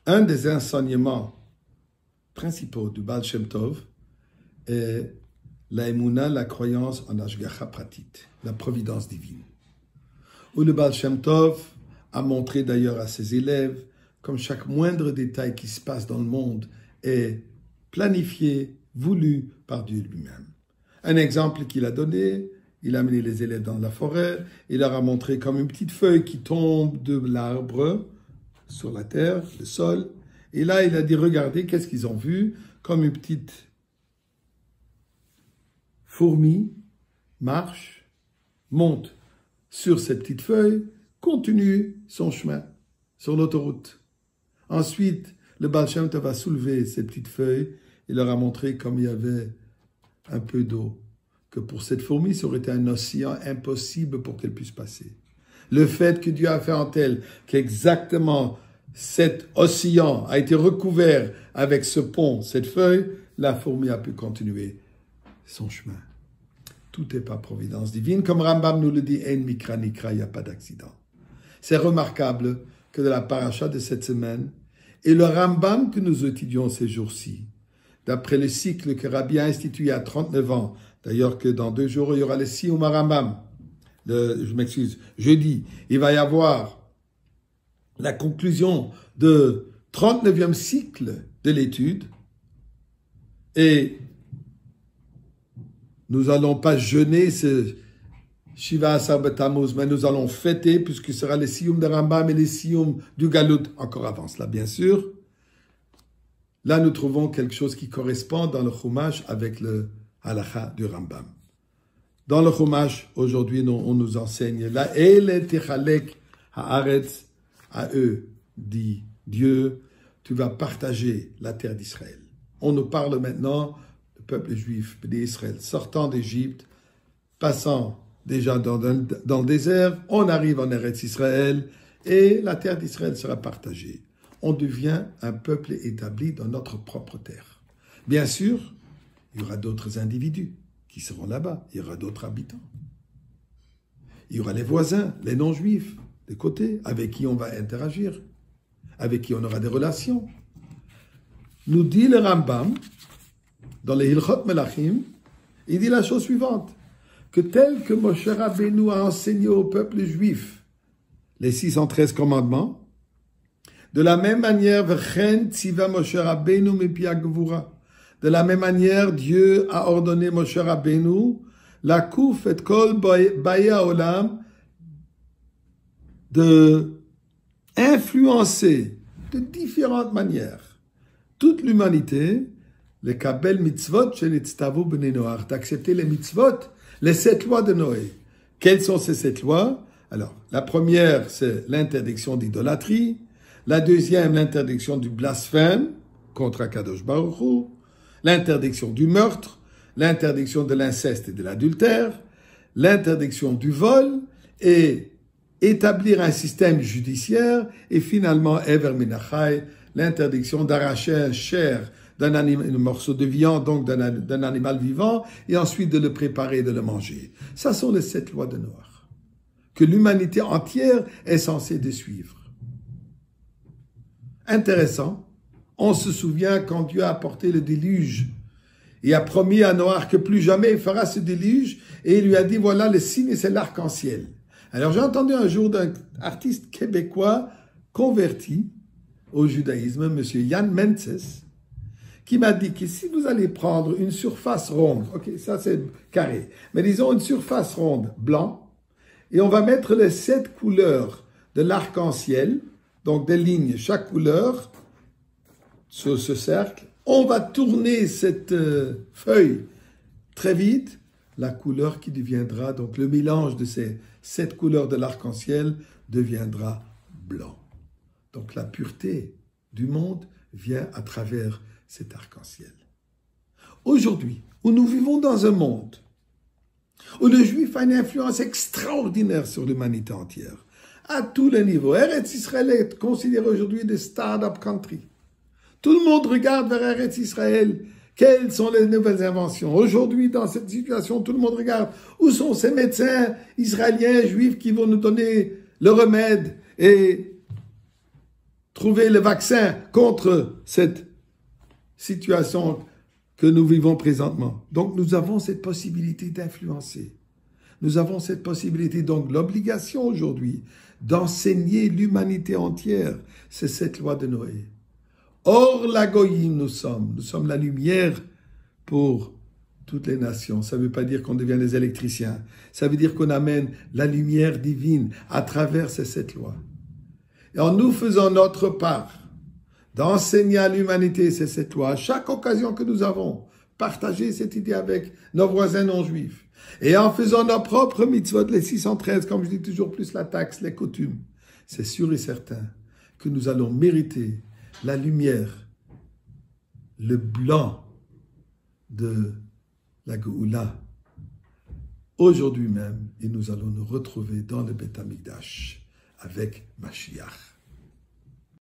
Un des enseignements principaux du Baal Shem Tov est la émouna, la croyance en Ashgacha Pratit, la providence divine. Où le Baal Shem Tov a montré d'ailleurs à ses élèves comme chaque moindre détail qui se passe dans le monde est planifié, voulu par Dieu lui-même. Un exemple qu'il a donné, il a amené les élèves dans la forêt, il leur a montré comme une petite feuille qui tombe de l'arbre sur la terre, le sol, et là il a dit regardez, qu'est-ce qu'ils ont vu? Comme une petite fourmi marche, monte sur cette petite feuille, continue son chemin sur l'autoroute. Ensuite, le Baal Shem Tov va soulever ces petites feuilles et leur a montré comme il y avait un peu d'eau, que pour cette fourmi, ça aurait été un océan impossible pour qu'elle puisse passer. Le fait que Dieu a fait en tel qu'exactement cet océan a été recouvert avec ce pont, cette feuille, la fourmi a pu continuer son chemin. Tout n'est pas providence divine. Comme Rambam nous le dit, En Mikra Nikra, il n'y a pas d'accident. C'est remarquable que de la paracha de cette semaine et le Rambam que nous étudions ces jours-ci, d'après le cycle que Rabbi a institué à 39 ans, d'ailleurs que dans 2 jours, il y aura le Siyum Rambam, jeudi, il va y avoir la conclusion de 39e cycle de l'étude et nous n'allons pas jeûner ce Shiva Asar B'Tammuz, mais nous allons fêter puisque ce sera le Siyum de Rambam et le Siyum du Galut encore avant cela, bien sûr. Là, nous trouvons quelque chose qui correspond dans le Chumash avec le Halacha du Rambam. Dans le Chumash, aujourd'hui, on nous enseigne la Ele Techalek Haaretz, à eux, dit Dieu, tu vas partager la terre d'Israël. On nous parle maintenant du peuple juif d'Israël, sortant d'Égypte, passant déjà dans le désert, on arrive en Eretz Israël et la terre d'Israël sera partagée. On devient un peuple établi dans notre propre terre. Bien sûr, il y aura d'autres individus qui seront là-bas, il y aura d'autres habitants. Il y aura les voisins, les non-juifs, des côtés, avec qui on va interagir, avec qui on aura des relations. Nous dit le Rambam, dans les Hilchot Melachim, il dit la chose suivante, que tel que Moshe Rabbeinu a enseigné au peuple juif les 613 commandements, de la même manière, de la même manière, Dieu a ordonné Moshe Rabbeinu, la kouf et kol baya olam, de influencer de différentes manières toute l'humanité, les kabel mitzvot chez les tztavu bnei Noach, d'accepter les mitzvot, les 7 lois de Noé. Quelles sont ces 7 lois? Alors, la première, c'est l'interdiction d'idolâtrie. La deuxième, l'interdiction du blasphème contre Akadosh Baruch Hu, l'interdiction du meurtre, l'interdiction de l'inceste et de l'adultère, l'interdiction du vol et établir un système judiciaire et finalement, Ever Minachai, l'interdiction d'arracher un chair un morceau de viande, donc d'un animal vivant, et ensuite de le préparer et de le manger. Ça sont les 7 lois de Noach que l'humanité entière est censée de suivre. Intéressant, on se souvient quand Dieu a apporté le déluge et a promis à Noach que plus jamais il fera ce déluge et il lui a dit voilà le signe c'est l'arc-en-ciel. Alors j'ai entendu un jour d'un artiste québécois converti au judaïsme, M. Yann Mentzes, qui m'a dit que si vous allez prendre une surface ronde, ok, ça c'est carré, mais disons une surface ronde blanc, et on va mettre les 7 couleurs de l'arc-en-ciel, donc des lignes, chaque couleur, sur ce cercle. On va tourner cette feuille très vite. La couleur qui deviendra, donc le mélange de ces 7 couleurs de l'arc-en-ciel deviendra blanc. Donc la pureté du monde vient à travers cet arc-en-ciel. Aujourd'hui, où nous vivons dans un monde où le juif a une influence extraordinaire sur l'humanité entière, à tous les niveaux. Eretz Israël est considéré aujourd'hui des start-up country. Tout le monde regarde vers Eretz Israël. Quelles sont les nouvelles inventions? Aujourd'hui, dans cette situation, tout le monde regarde. Où sont ces médecins israéliens, juifs, qui vont nous donner le remède et trouver le vaccin contre cette situation que nous vivons présentement. Donc nous avons cette possibilité d'influencer. Nous avons cette possibilité, donc l'obligation aujourd'hui d'enseigner l'humanité entière, c'est cette loi de Noé. Or la goyim nous sommes la lumière pour toutes les nations. Ça ne veut pas dire qu'on devient des électriciens, ça veut dire qu'on amène la lumière divine à travers cette loi. Et en nous faisant notre part, d'enseigner à l'humanité cette loi, à chaque occasion que nous avons, partager cette idée avec nos voisins non juifs. Et en faisant nos propres mitzvot, les 613, comme je dis toujours, plus la taxe, les coutumes, c'est sûr et certain que nous allons mériter la lumière, le blanc de la Géoula aujourd'hui même, et nous allons nous retrouver dans le Beth Amikdash avec Mashiach.